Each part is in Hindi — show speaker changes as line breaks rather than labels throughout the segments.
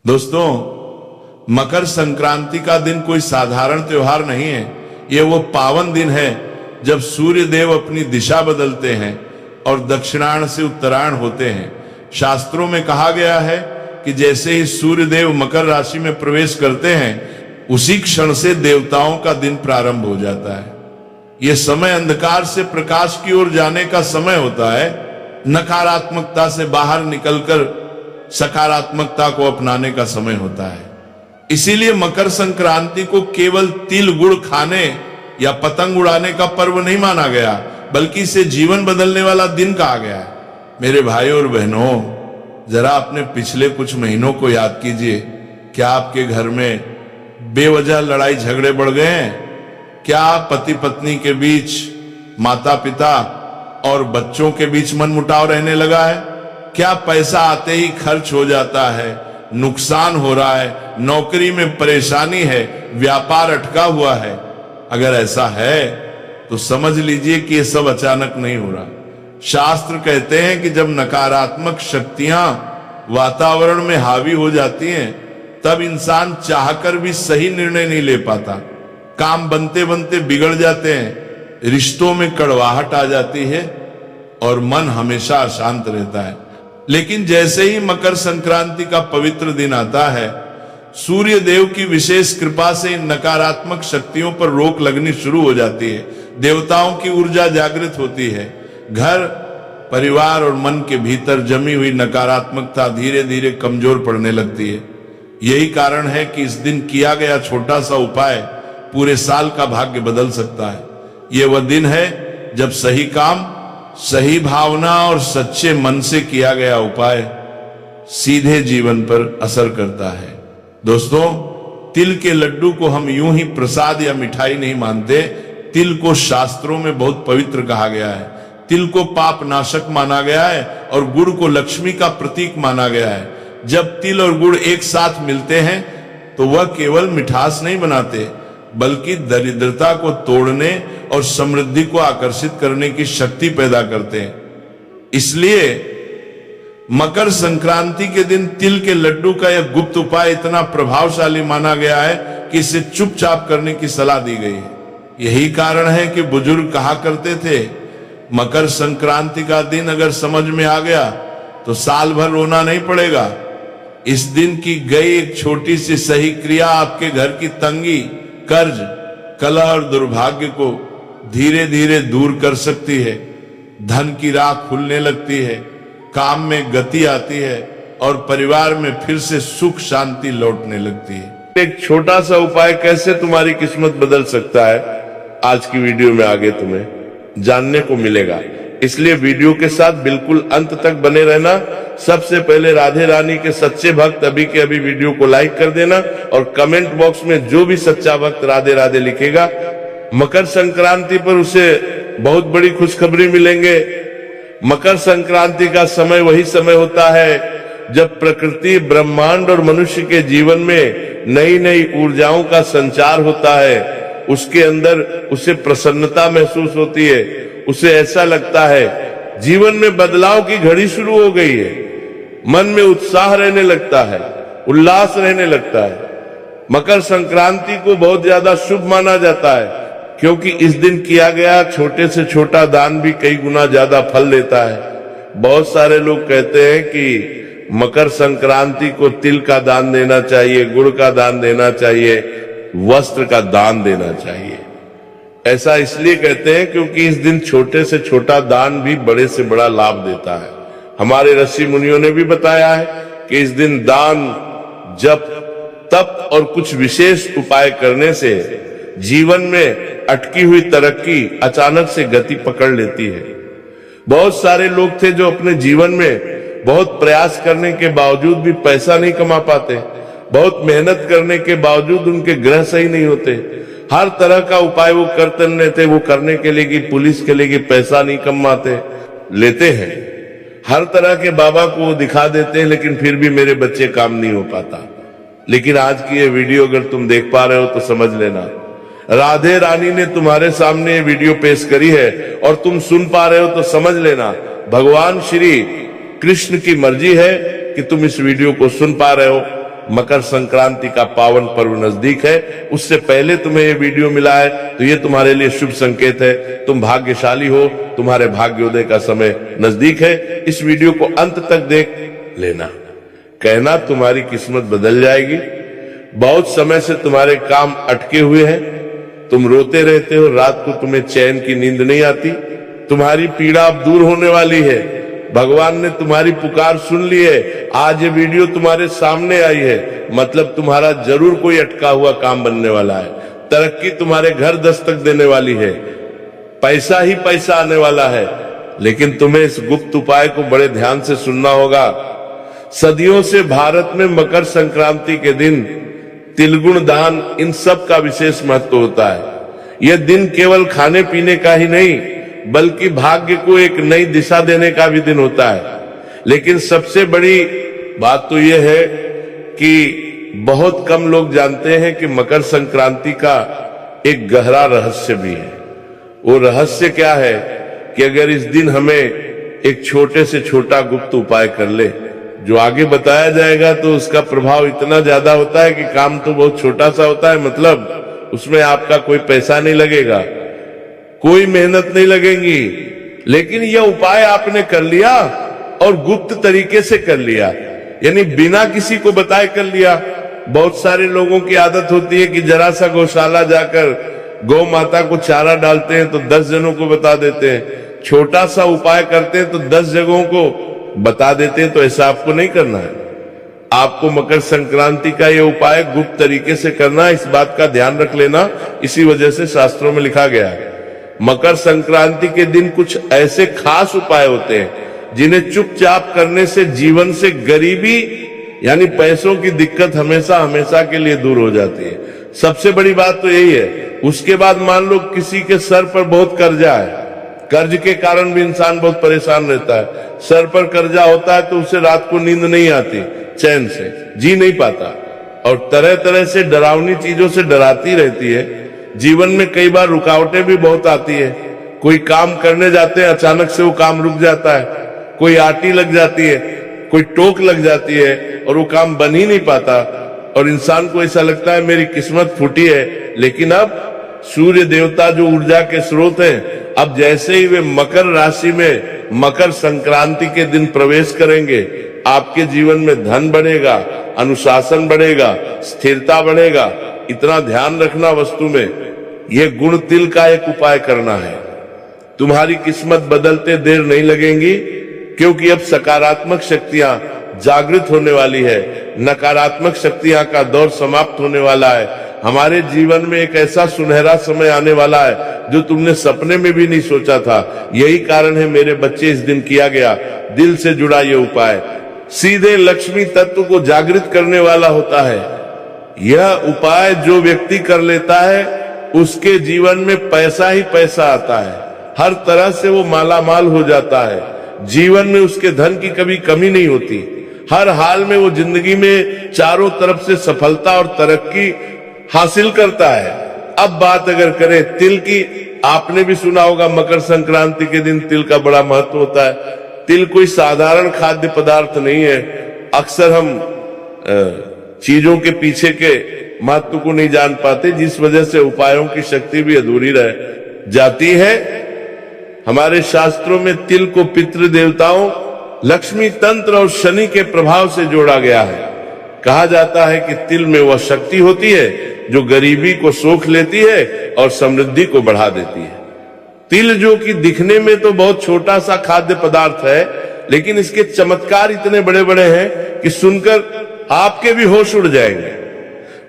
दोस्तों, मकर संक्रांति का दिन कोई साधारण त्योहार नहीं है। ये वो पावन दिन है जब सूर्य देव अपनी दिशा बदलते हैं और दक्षिणायण से उत्तरायण होते हैं। शास्त्रों में कहा गया है कि जैसे ही सूर्य देव मकर राशि में प्रवेश करते हैं, उसी क्षण से देवताओं का दिन प्रारंभ हो जाता है। यह समय अंधकार से प्रकाश की ओर जाने का समय होता है। नकारात्मकता से बाहर निकलकर सकारात्मकता को अपनाने का समय होता है। इसीलिए मकर संक्रांति को केवल तिल गुड़ खाने या पतंग उड़ाने का पर्व नहीं माना गया, बल्कि इसे जीवन बदलने वाला दिन कहा गया है। मेरे भाइयों और बहनों, जरा अपने पिछले कुछ महीनों को याद कीजिए। क्या आपके घर में बेवजह लड़ाई झगड़े बढ़ गए हैं? क्या पति पत्नी के बीच, माता पिता और बच्चों के बीच मनमुटाव रहने लगा है? क्या पैसा आते ही खर्च हो जाता है, नुकसान हो रहा है, नौकरी में परेशानी है, व्यापार अटका हुआ है? अगर ऐसा है तो समझ लीजिए कि यह सब अचानक नहीं हो रहा। शास्त्र कहते हैं कि जब नकारात्मक शक्तियां वातावरण में हावी हो जाती हैं, तब इंसान चाहकर भी सही निर्णय नहीं ले पाता। काम बनते बनते बिगड़ जाते हैं, रिश्तों में कड़वाहट आ जाती है और मन हमेशा अशांत रहता है। लेकिन जैसे ही मकर संक्रांति का पवित्र दिन आता है, सूर्य देव की विशेष कृपा से इन नकारात्मक शक्तियों पर रोक लगनी शुरू हो जाती है। देवताओं की ऊर्जा जागृत होती है। घर, परिवार और मन के भीतर जमी हुई नकारात्मकता धीरे धीरे कमजोर पड़ने लगती है। यही कारण है कि इस दिन किया गया छोटा सा उपाय पूरे साल का भाग्य बदल सकता है। यह वह दिन है जब सही काम, सही भावना और सच्चे मन से किया गया उपाय सीधे जीवन पर असर करता है। दोस्तों, तिल के लड्डू को हम यूं ही प्रसाद या मिठाई नहीं मानते। तिल को शास्त्रों में बहुत पवित्र कहा गया है। तिल को पाप नाशक माना गया है और गुड़ को लक्ष्मी का प्रतीक माना गया है। जब तिल और गुड़ एक साथ मिलते हैं तो वह केवल मिठास नहीं बनाते, बल्कि दरिद्रता को तोड़ने और समृद्धि को आकर्षित करने की शक्ति पैदा करते हैं। इसलिए मकर संक्रांति के दिन तिल के लड्डू का यह गुप्त उपाय इतना प्रभावशाली माना गया है कि इसे चुपचाप करने की सलाह दी गई है। यही कारण है कि बुजुर्ग कहा करते थे, मकर संक्रांति का दिन अगर समझ में आ गया तो साल भर रोना नहीं पड़ेगा। इस दिन की गई एक छोटी सी सही क्रिया आपके घर की तंगी, कर्ज, कलह और दुर्भाग्य को धीरे धीरे दूर कर सकती है। धन की राह खुलने लगती है, काम में गति आती है और परिवार में फिर से सुख शांति लौटने लगती है। एक छोटा सा उपाय कैसे तुम्हारी किस्मत बदल सकता है, आज की वीडियो में आगे तुम्हें जानने को मिलेगा। इसलिए वीडियो के साथ बिल्कुल अंत तक बने रहना। सबसे पहले राधे रानी के सच्चे भक्त अभी के अभी वीडियो को लाइक कर देना और कमेंट बॉक्स में जो भी सच्चा भक्त राधे राधे लिखेगा, मकर संक्रांति पर उसे बहुत बड़ी खुशखबरी मिलेंगे। मकर संक्रांति का समय वही समय होता है जब प्रकृति, ब्रह्मांड और मनुष्य के जीवन में नई नई ऊर्जाओं का संचार होता है। उसके अंदर उसे प्रसन्नता महसूस होती है। उसे ऐसा लगता है जीवन में बदलाव की घड़ी शुरू हो गई है। मन में उत्साह रहने लगता है, उल्लास रहने लगता है। मकर संक्रांति को बहुत ज्यादा शुभ माना जाता है, क्योंकि इस दिन किया गया छोटे से छोटा दान भी कई गुना ज्यादा फल देता है। बहुत सारे लोग कहते हैं कि मकर संक्रांति को तिल का दान देना चाहिए, गुड़ का दान देना चाहिए, वस्त्र का दान देना चाहिए। ऐसा इसलिए कहते हैं क्योंकि इस दिन छोटे से छोटा दान भी बड़े से बड़ा लाभ देता है। हमारे ऋषि मुनियों ने भी बताया है कि इस दिन दान, जप, तप और कुछ विशेष उपाय करने से जीवन में अटकी हुई तरक्की अचानक से गति पकड़ लेती है। बहुत सारे लोग थे जो अपने जीवन में बहुत प्रयास करने के बावजूद भी पैसा नहीं कमा पाते। बहुत मेहनत करने के बावजूद उनके ग्रह सही नहीं होते। हर तरह का उपाय वो करते रहते, वो करने के लिए कि पुलिस के लिए कि पैसा नहीं कमाते, लेते हैं। हर तरह के बाबा को वो दिखा देते हैं, लेकिन फिर भी मेरे बच्चे काम नहीं हो पाता। लेकिन आज की ये वीडियो अगर तुम देख पा रहे हो तो समझ लेना, राधे रानी ने तुम्हारे सामने ये वीडियो पेश करी है और तुम सुन पा रहे हो तो समझ लेना भगवान श्री कृष्ण की मर्जी है कि तुम इस वीडियो को सुन पा रहे हो। मकर संक्रांति का पावन पर्व नजदीक है। उससे पहले तुम्हें ये वीडियो मिला है तो ये तुम्हारे लिए शुभ संकेत है, तुम भाग्यशाली हो, तुम्हारे भाग्योदय का समय नजदीक है। इस वीडियो को अंत तक देख लेना, कहना तुम्हारी किस्मत बदल जाएगी। बहुत समय से तुम्हारे काम अटके हुए हैं, तुम रोते रहते हो, रात को तुम्हें चैन की नींद नहीं आती, तुम्हारी पीड़ा अब दूर होने वाली है। भगवान ने तुम्हारी पुकार सुन ली है। आज ये वीडियो तुम्हारे सामने आई है, मतलब तुम्हारा जरूर कोई अटका हुआ काम बनने वाला है। तरक्की तुम्हारे घर दस्तक देने वाली है, पैसा ही पैसा आने वाला है। लेकिन तुम्हें इस गुप्त उपाय को बड़े ध्यान से सुनना होगा। सदियों से भारत में मकर संक्रांति के दिन तिलगुण दान, इन सब का विशेष महत्व होता है। यह दिन केवल खाने पीने का ही नहीं बल्कि भाग्य को एक नई दिशा देने का भी दिन होता है। लेकिन सबसे बड़ी बात तो यह है कि बहुत कम लोग जानते हैं कि मकर संक्रांति का एक गहरा रहस्य भी है। वो रहस्य क्या है कि अगर इस दिन हमें एक छोटे से छोटा गुप्त उपाय कर ले, जो आगे बताया जाएगा, तो उसका प्रभाव इतना ज्यादा होता है कि काम तो बहुत छोटा सा होता है, मतलब उसमें आपका कोई पैसा नहीं लगेगा, कोई मेहनत नहीं लगेगी, लेकिन यह उपाय आपने कर लिया और गुप्त तरीके से कर लिया, यानी बिना किसी को बताए कर लिया। बहुत सारे लोगों की आदत होती है कि जरा सा गौशाला जाकर गौ माता को चारा डालते हैं तो 10 जनों को बता देते हैं, छोटा सा उपाय करते हैं तो 10 जगहों को बता देते हैं। तो ऐसा आपको नहीं करना है। आपको मकर संक्रांति का ये उपाय गुप्त तरीके से करना है, इस बात का ध्यान रख लेना। इसी वजह से शास्त्रों में लिखा गया है मकर संक्रांति के दिन कुछ ऐसे खास उपाय होते हैं जिन्हें चुपचाप करने से जीवन से गरीबी यानी पैसों की दिक्कत हमेशा हमेशा के लिए दूर हो जाती है। सबसे बड़ी बात तो यही है। उसके बाद मान लो किसी के सर पर बहुत कर्जा है, कर्ज के कारण भी इंसान बहुत परेशान रहता है। सर पर कर्जा होता है तो उसे रात को नींद नहीं आती, चैन से जी नहीं पाता, और तरह तरह से डरावनी चीजों से डराती रहती है। जीवन में कई बार रुकावटें भी बहुत आती है। कोई काम करने जाते हैं, अचानक से वो काम रुक जाता है, कोई आटी लग जाती है, कोई टोक लग जाती है और वो काम बन ही नहीं पाता, और इंसान को ऐसा लगता है मेरी किस्मत फूटी है। लेकिन अब सूर्य देवता जो ऊर्जा के स्रोत हैं, अब जैसे ही वे मकर राशि में मकर संक्रांति के दिन प्रवेश करेंगे, आपके जीवन में धन बढ़ेगा, अनुशासन बढ़ेगा, स्थिरता बढ़ेगा। इतना ध्यान रखना, वस्तु में यह गुण तिल का एक उपाय करना है। तुम्हारी किस्मत बदलते देर नहीं लगेगी, क्योंकि अब सकारात्मक शक्तियां जागृत होने वाली है, नकारात्मक शक्तियां का दौर समाप्त होने वाला है। हमारे जीवन में एक ऐसा सुनहरा समय आने वाला है जो तुमने सपने में भी नहीं सोचा था। यही कारण है मेरे बच्चे, इस दिन किया गया दिल से जुड़ा ये उपाय सीधे लक्ष्मी तत्व को जागृत करने वाला होता है। यह उपाय जो व्यक्ति कर लेता है उसके जीवन में पैसा ही पैसा आता है, हर तरह से वो मालामाल हो जाता है। जीवन में उसके धन की कभी कमी नहीं होती, हर हाल में वो जिंदगी में चारों तरफ से सफलता और तरक्की हासिल करता है। अब बात अगर करें तिल की, आपने भी सुना होगा मकर संक्रांति के दिन तिल का बड़ा महत्व होता है। तिल कोई साधारण खाद्य पदार्थ नहीं है। अक्सर हम चीजों के पीछे के महत्व को नहीं जान पाते, जिस वजह से उपायों की शक्ति भी अधूरी रह जाती है। हमारे शास्त्रों में तिल को पितृ देवताओं, लक्ष्मी तंत्र और शनि के प्रभाव से जोड़ा गया है। कहा जाता है कि तिल में वह शक्ति होती है जो गरीबी को सोख लेती है और समृद्धि को बढ़ा देती है। तिल जो कि दिखने में तो बहुत छोटा सा खाद्य पदार्थ है, लेकिन इसके चमत्कार इतने बड़े बड़े हैं कि सुनकर आपके भी होश उड़ जाएंगे।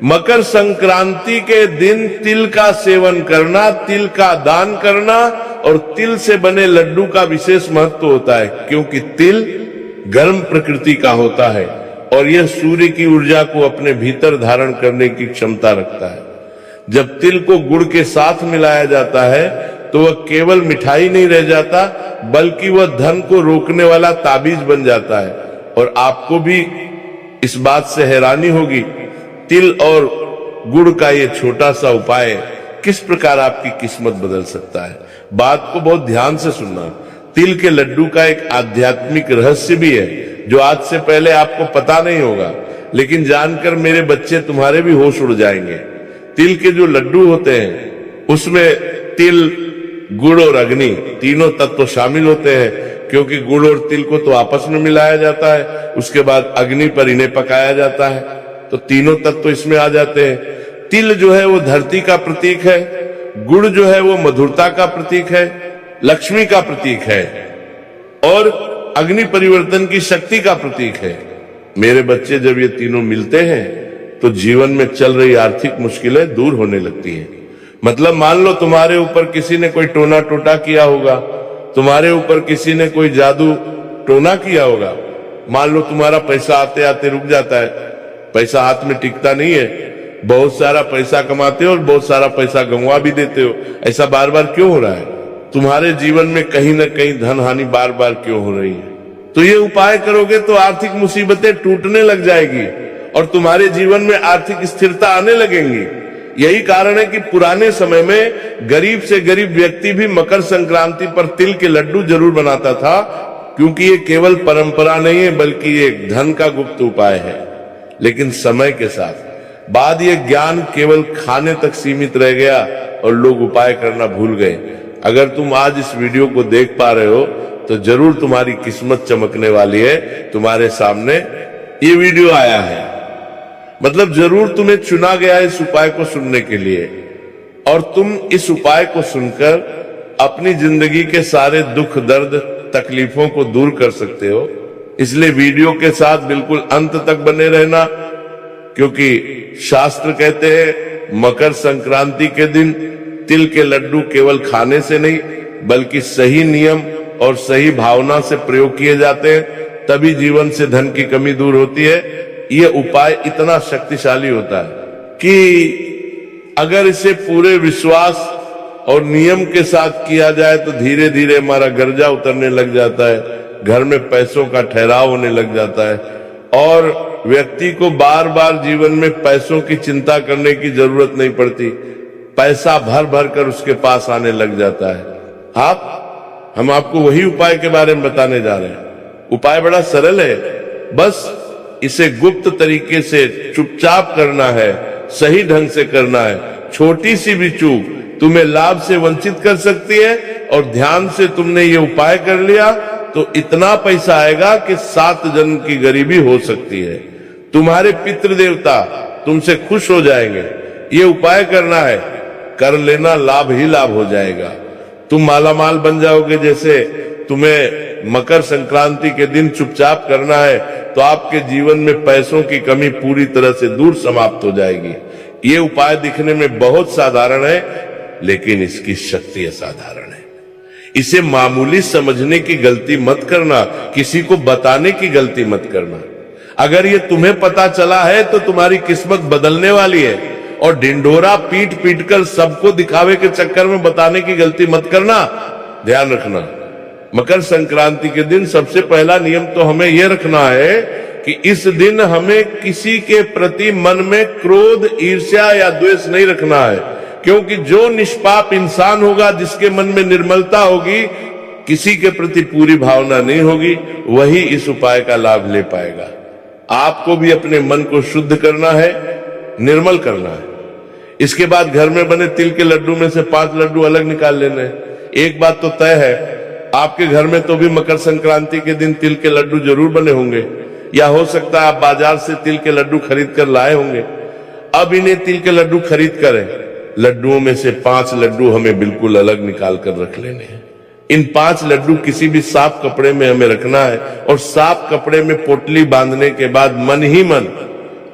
मकर संक्रांति के दिन तिल का सेवन करना, तिल का दान करना और तिल से बने लड्डू का विशेष महत्व होता है, क्योंकि तिल गर्म प्रकृति का होता है और यह सूर्य की ऊर्जा को अपने भीतर धारण करने की क्षमता रखता है। जब तिल को गुड़ के साथ मिलाया जाता है तो वह केवल मिठाई नहीं रह जाता, बल्कि वह धन को रोकने वाला ताबीज बन जाता है। और आपको भी इस बात से हैरानी होगी, तिल और गुड़ का ये छोटा सा उपाय किस प्रकार आपकी किस्मत बदल सकता है। बात को बहुत ध्यान से सुनना। तिल के लड्डू का एक आध्यात्मिक रहस्य भी है जो आज से पहले आपको पता नहीं होगा। लेकिन जानकर मेरे बच्चे तुम्हारे भी होश उड़ जाएंगे। तिल के जो लड्डू होते हैं उसमें तिल, गुड़ और अग्नि तीनों तत्व शामिल होते हैं, क्योंकि गुड़ और तिल को तो आपस में मिलाया जाता है, उसके बाद अग्नि पर इन्हें पकाया जाता है, तो तीनों तत्व इसमें आ जाते हैं। तिल जो है वो धरती का प्रतीक है, गुड़ जो है वो मधुरता का प्रतीक है, लक्ष्मी का प्रतीक है, और अग्नि परिवर्तन की शक्ति का प्रतीक है। मेरे बच्चे जब ये तीनों मिलते हैं तो जीवन में चल रही आर्थिक मुश्किलें दूर होने लगती हैं। मतलब मान लो तुम्हारे ऊपर किसी ने कोई टोना टोटा किया होगा, तुम्हारे ऊपर किसी ने कोई जादू टोना किया होगा, मान लो तुम्हारा पैसा आते आते रुक जाता है, पैसा हाथ में टिकता नहीं है, बहुत सारा पैसा कमाते हो और बहुत सारा पैसा गंवा भी देते हो, ऐसा बार बार क्यों हो रहा है? तुम्हारे जीवन में कहीं ना कहीं धन हानि बार बार क्यों हो रही है? तो ये उपाय करोगे तो आर्थिक मुसीबतें टूटने लग जाएगी और तुम्हारे जीवन में आर्थिक स्थिरता आने लगेंगी। यही कारण है कि पुराने समय में गरीब से गरीब व्यक्ति भी मकर संक्रांति पर तिल के लड्डू जरूर बनाता था, क्योंकि ये केवल परंपरा नहीं है बल्कि ये धन का गुप्त उपाय है। लेकिन समय के साथ बाद ये ज्ञान केवल खाने तक सीमित रह गया और लोग उपाय करना भूल गए। अगर तुम आज इस वीडियो को देख पा रहे हो तो जरूर तुम्हारी किस्मत चमकने वाली है। तुम्हारे सामने ये वीडियो आया है, मतलब जरूर तुम्हें चुना गया है इस उपाय को सुनने के लिए, और तुम इस उपाय को सुनकर अपनी जिंदगी के सारे दुख दर्द तकलीफों को दूर कर सकते हो। इसलिए वीडियो के साथ बिल्कुल अंत तक बने रहना, क्योंकि शास्त्र कहते हैं मकर संक्रांति के दिन तिल के लड्डू केवल खाने से नहीं बल्कि सही नियम और सही भावना से प्रयोग किए जाते हैं, तभी जीवन से धन की कमी दूर होती है। ये उपाय इतना शक्तिशाली होता है कि अगर इसे पूरे विश्वास और नियम के साथ किया जाए तो धीरे धीरे हमारा गर्जा उतरने लग जाता है, घर में पैसों का ठहराव होने लग जाता है और व्यक्ति को बार बार जीवन में पैसों की चिंता करने की जरूरत नहीं पड़ती। पैसा भर भर कर उसके पास आने लग जाता है। हम आपको वही उपाय के बारे में बताने जा रहे हैं। उपाय बड़ा सरल है, बस इसे गुप्त तरीके से चुपचाप करना है, सही ढंग से करना है। छोटी सी भी चूक तुम्हें लाभ से वंचित कर सकती है, और ध्यान से तुमने ये उपाय कर लिया तो इतना पैसा आएगा कि 7 जन्म की गरीबी हो सकती है। तुम्हारे पितृ देवता तुमसे खुश हो जाएंगे। ये उपाय करना है, कर लेना, लाभ ही लाभ हो जाएगा। तुम मालामाल बन जाओगे। जैसे तुम्हें मकर संक्रांति के दिन चुपचाप करना है तो आपके जीवन में पैसों की कमी पूरी तरह से दूर समाप्त हो जाएगी। ये उपाय दिखने में बहुत साधारण है, लेकिन इसकी शक्ति असाधारण है। इसे मामूली समझने की गलती मत करना, किसी को बताने की गलती मत करना। अगर ये तुम्हें पता चला है तो तुम्हारी किस्मत बदलने वाली है, और ढिंढोरा पीट पीट कर सबको दिखावे के चक्कर में बताने की गलती मत करना। ध्यान रखना, मकर संक्रांति के दिन सबसे पहला नियम तो हमें यह रखना है कि इस दिन हमें किसी के प्रति मन में क्रोध, ईर्ष्या या द्वेष नहीं रखना है, क्योंकि जो निष्पाप इंसान होगा, जिसके मन में निर्मलता होगी, किसी के प्रति पूरी भावना नहीं होगी, वही इस उपाय का लाभ ले पाएगा। आपको भी अपने मन को शुद्ध करना है, निर्मल करना है। इसके बाद घर में बने तिल के लड्डू में से 5 लड्डू अलग निकाल लेने। एक बात तो तय है, आपके घर में तो भी मकर संक्रांति के दिन तिल के लड्डू जरूर बने होंगे, या हो सकता है आप बाजार से तिल के लड्डू खरीद कर लाए होंगे। अब इन्हें तिल के लड्डू खरीद कर लड्डुओं में से 5 लड्डू हमें बिल्कुल अलग निकाल कर रख लेने हैं। इन 5 लड्डू किसी भी साफ कपड़े में हमें रखना है, और साफ कपड़े में पोटली बांधने के बाद मन ही मन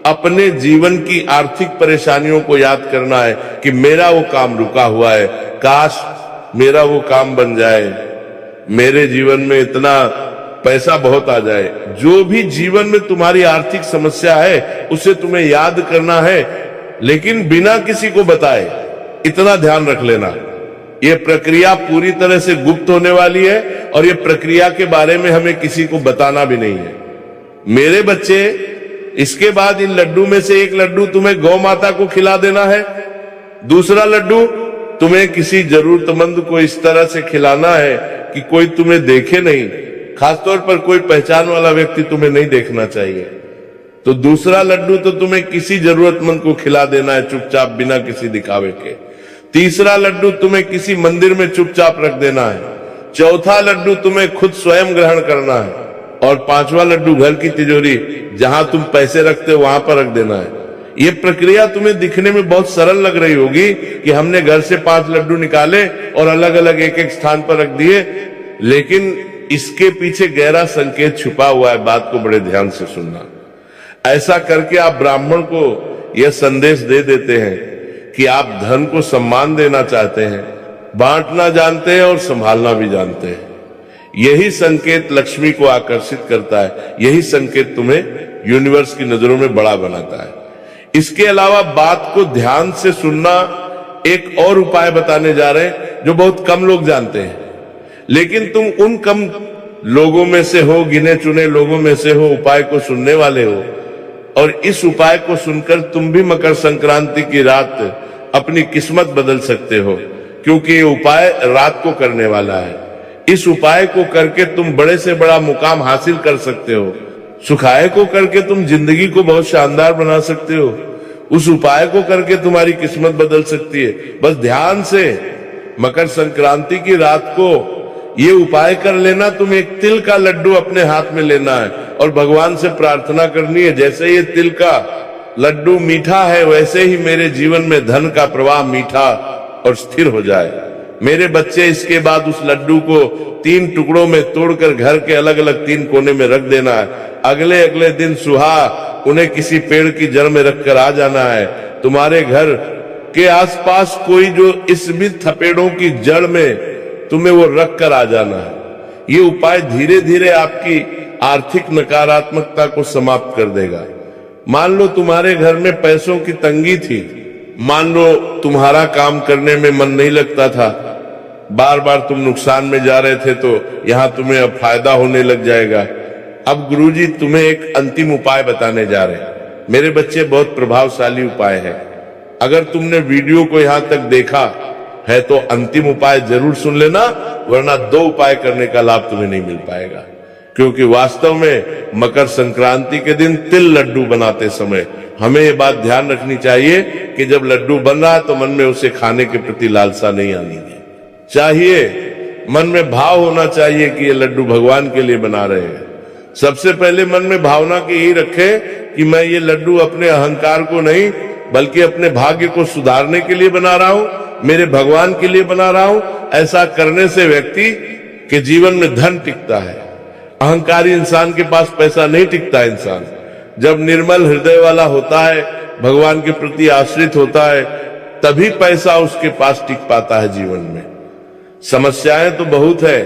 अपने जीवन की आर्थिक परेशानियों को याद करना है कि मेरा वो काम रुका हुआ है, काश मेरा वो काम बन जाए, मेरे जीवन में इतना पैसा बहुत आ जाए। जो भी जीवन में तुम्हारी आर्थिक समस्या है उसे तुम्हें याद करना है, लेकिन बिना किसी को बताए। इतना ध्यान रख लेना, ये प्रक्रिया पूरी तरह से गुप्त होने वाली है, और ये प्रक्रिया के बारे में हमें किसी को बताना भी नहीं है। मेरे बच्चे, इसके बाद इन लड्डू में से एक लड्डू तुम्हें गौ माता को खिला देना है, दूसरा लड्डू तुम्हें किसी जरूरतमंद को इस तरह से खिलाना है कि कोई तुम्हें देखे नहीं, खासतौर पर कोई पहचान वाला व्यक्ति तुम्हें नहीं देखना चाहिए। तो दूसरा लड्डू तो तुम्हें किसी जरूरतमंद को खिला देना है चुपचाप बिना किसी दिखावे के। तीसरा लड्डू तुम्हें किसी मंदिर में चुपचाप रख देना है। चौथा लड्डू तुम्हें खुद स्वयं ग्रहण करना है। और पांचवा लड्डू घर की तिजोरी जहां तुम पैसे रखते हो वहां पर रख देना है। ये प्रक्रिया तुम्हें दिखने में बहुत सरल लग रही होगी कि हमने घर से 5 लड्डू निकाले और अलग अलग एक एक स्थान पर रख दिए, लेकिन इसके पीछे गहरा संकेत छुपा हुआ है। बात को बड़े ध्यान से सुनना। ऐसा करके आप ब्राह्मण को यह संदेश दे देते हैं कि आप धन को सम्मान देना चाहते हैं, बांटना जानते हैं और संभालना भी जानते हैं। यही संकेत लक्ष्मी को आकर्षित करता है, यही संकेत तुम्हें यूनिवर्स की नजरों में बड़ा बनाता है। इसके अलावा बात को ध्यान से सुनना एक और उपाय बताने जा रहे हैं जो बहुत कम लोग जानते हैं, लेकिन तुम उन कम लोगों में से हो, गिने चुने लोगों में से हो, उपाय को सुनने वाले हो। और इस उपाय को सुनकर तुम भी मकर संक्रांति की रात अपनी किस्मत बदल सकते हो, क्योंकि ये उपाय रात को करने वाला है। इस उपाय को करके तुम बड़े से बड़ा मुकाम हासिल कर सकते हो। सुखाए को करके तुम जिंदगी को बहुत शानदार बना सकते हो। उस उपाय को करके तुम्हारी किस्मत बदल सकती है। बस ध्यान से मकर संक्रांति की रात को ये उपाय कर लेना। तुम एक तिल का लड्डू अपने हाथ में लेना है और भगवान से प्रार्थना करनी है, जैसे ये तिल का लड्डू मीठा है वैसे ही मेरे जीवन में धन का प्रवाह मीठा और स्थिर हो जाए। मेरे बच्चे इसके बाद उस लड्डू को 3 टुकड़ों में तोड़कर घर के अलग अलग 3 कोने में रख देना है। अगले अगले दिन सुबह उन्हें किसी पेड़ की जड़ में रखकर आ जाना है। तुम्हारे घर के आसपास कोई जो इस भी थपेड़ों की जड़ में तुम्हें वो रख कर आ जाना है। ये उपाय धीरे धीरे आपकी आर्थिक नकारात्मकता को समाप्त कर देगा। मान लो तुम्हारे घर में पैसों की तंगी थी, मान लो तुम्हारा काम करने में मन नहीं लगता था, बार बार तुम नुकसान में जा रहे थे, तो यहां तुम्हें अब फायदा होने लग जाएगा। अब गुरुजी तुम्हें एक अंतिम उपाय बताने जा रहे हैं। मेरे बच्चे बहुत प्रभावशाली उपाय है। अगर तुमने वीडियो को यहां तक देखा है तो अंतिम उपाय जरूर सुन लेना, वरना 2 उपाय करने का लाभ तुम्हें नहीं मिल पाएगा। क्योंकि वास्तव में मकर संक्रांति के दिन तिल लड्डू बनाते समय हमें ये बात ध्यान रखनी चाहिए कि जब लड्डू बन रहा है तो मन में उसे खाने के प्रति लालसा नहीं आनी चाहिए। मन में भाव होना चाहिए कि ये लड्डू भगवान के लिए बना रहे हैं। सबसे पहले मन में भावना की यही रखे कि मैं ये लड्डू अपने अहंकार को नहीं बल्कि अपने भाग्य को सुधारने के लिए बना रहा हूं, मेरे भगवान के लिए बना रहा हूं। ऐसा करने से व्यक्ति के जीवन में धन टिकता है। अहंकारी इंसान के पास पैसा नहीं टिकता। इंसान जब निर्मल हृदय वाला होता है, भगवान के प्रति आश्रित होता है, तभी पैसा उसके पास टिक पाता है जीवन में। समस्याएं तो बहुत है,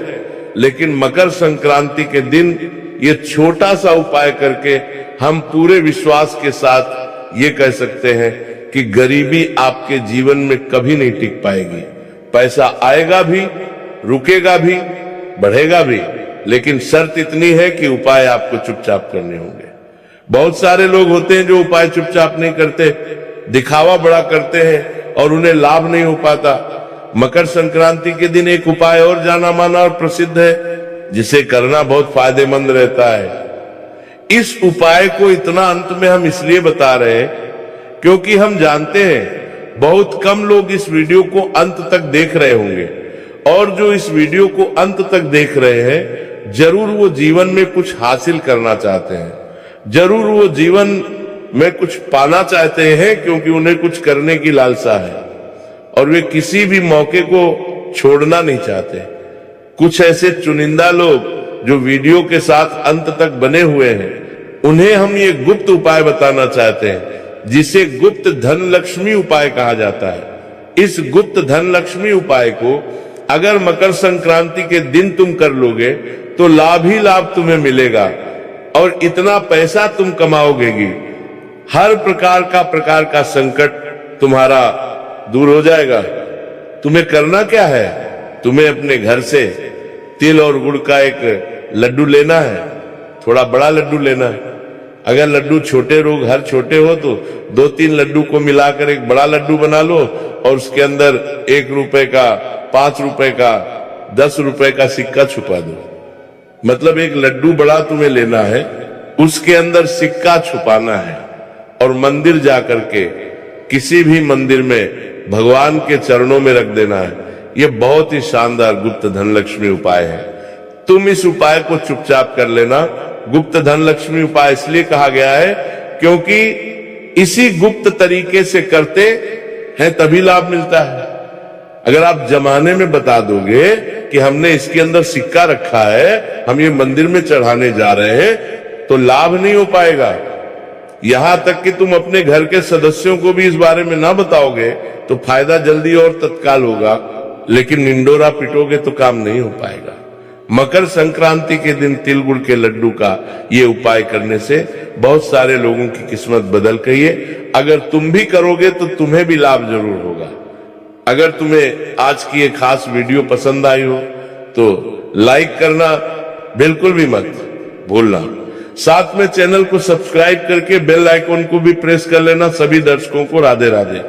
लेकिन मकर संक्रांति के दिन ये छोटा सा उपाय करके हम पूरे विश्वास के साथ ये कह सकते हैं कि गरीबी आपके जीवन में कभी नहीं टिक पाएगी। पैसा आएगा भी, रुकेगा भी, बढ़ेगा भी, लेकिन शर्त इतनी है कि उपाय आपको चुपचाप करने होंगे। बहुत सारे लोग होते हैं जो उपाय चुपचाप नहीं करते, दिखावा बड़ा करते हैं और उन्हें लाभ नहीं हो पाता। मकर संक्रांति के दिन एक उपाय और जाना माना और प्रसिद्ध है, जिसे करना बहुत फायदेमंद रहता है। इस उपाय को इतना अंत में हम इसलिए बता रहे हैं क्योंकि हम जानते हैं बहुत कम लोग इस वीडियो को अंत तक देख रहे होंगे, और जो इस वीडियो को अंत तक देख रहे हैं जरूर वो जीवन में कुछ हासिल करना चाहते हैं, जरूर वो जीवन में कुछ पाना चाहते हैं, क्योंकि उन्हें कुछ करने की लालसा है और वे किसी भी मौके को छोड़ना नहीं चाहते। कुछ ऐसे चुनिंदा लोग जो वीडियो के साथ अंत तक बने हुए हैं, उन्हें हम ये गुप्त उपाय बताना चाहते हैं, जिसे गुप्त धन लक्ष्मी उपाय कहा जाता है। इस गुप्त धन लक्ष्मी उपाय को अगर मकर संक्रांति के दिन तुम कर लोगे तो लाभ ही लाभ तुम्हें मिलेगा और इतना पैसा तुम कमाओगे कि हर प्रकार का संकट तुम्हारा दूर हो जाएगा। तुम्हें करना क्या है? तुम्हें अपने घर से तिल और गुड़ का एक लड्डू लेना है, थोड़ा बड़ा लड्डू लेना है। अगर लड्डू छोटे लोग घर छोटे हो तो 2-3 लड्डू को मिलाकर एक बड़ा लड्डू बना लो और उसके अंदर 1 रुपए का, 5 रुपए का, 10 रुपए का सिक्का छुपा दो। मतलब एक लड्डू बड़ा तुम्हें लेना है, उसके अंदर सिक्का छुपाना है और मंदिर जाकर के किसी भी मंदिर में भगवान के चरणों में रख देना है। यह बहुत ही शानदार गुप्त धन लक्ष्मी उपाय है। तुम इस उपाय को चुपचाप कर लेना। गुप्त धन लक्ष्मी उपाय इसलिए कहा गया है क्योंकि इसी गुप्त तरीके से करते हैं तभी लाभ मिलता है। अगर आप जमाने में बता दोगे कि हमने इसके अंदर सिक्का रखा है, हम ये मंदिर में चढ़ाने जा रहे हैं, तो लाभ नहीं हो पाएगा। यहां तक कि तुम अपने घर के सदस्यों को भी इस बारे में ना बताओगे तो फायदा जल्दी और तत्काल होगा, लेकिन निंडोरा पिटोगे तो काम नहीं हो पाएगा। मकर संक्रांति के दिन तिल गुड़ के लड्डू का ये उपाय करने से बहुत सारे लोगों की किस्मत बदल गई है। अगर तुम भी करोगे तो तुम्हें भी लाभ जरूर होगा। अगर तुम्हें आज की ये खास वीडियो पसंद आई हो तो लाइक करना बिल्कुल भी मत भूलना। साथ में चैनल को सब्सक्राइब करके बेल आइकॉन को भी प्रेस कर लेना। सभी दर्शकों को राधे राधे।